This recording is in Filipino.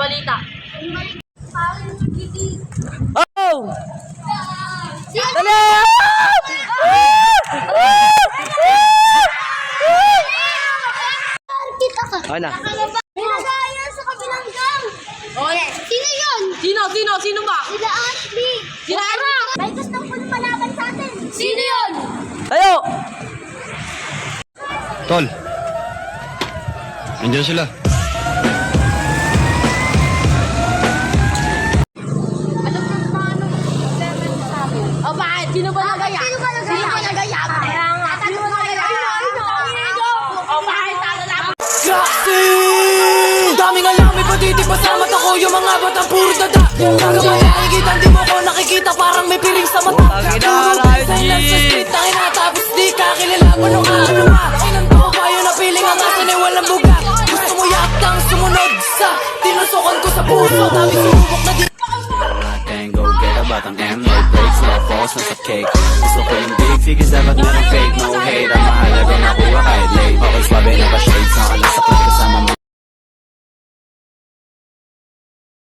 balita. Oh! Dali! Ano na? Pinagaya sa kabilang gang. Okay. Sino yun? Sino ba? Sila Ashley. Sila Ara! May gustong palaban sa atin. Sino yun? Tayo! Tol. Andiyan sila. O bakit? Sino ba nagaya? Sino ba nagaya? Sino ba nagaya? Sino ba nagaya? O bakit? Kasi! Daming alam, may patitipas sa mata ko. Yung mga batang puro dada. Kagamay nakikita, di mo ko nakikita. Parang may piring sa mata. Silent sa street, tangin na tapos di ka kilala mo nung ano nga. Inang to pa yun na piling ang asan ay walang buga. Gusto mo yaktang sumunod sa tinusukan ko sa puso. Dami sumubok na di. Then go get a batang M, no breaks, no falls, no cake. Gusto ko yung big figures, dapat meron fake, no hate. Ang mahalaga na kuha kahit late. Okay, swabe na ba shades, nakalas sa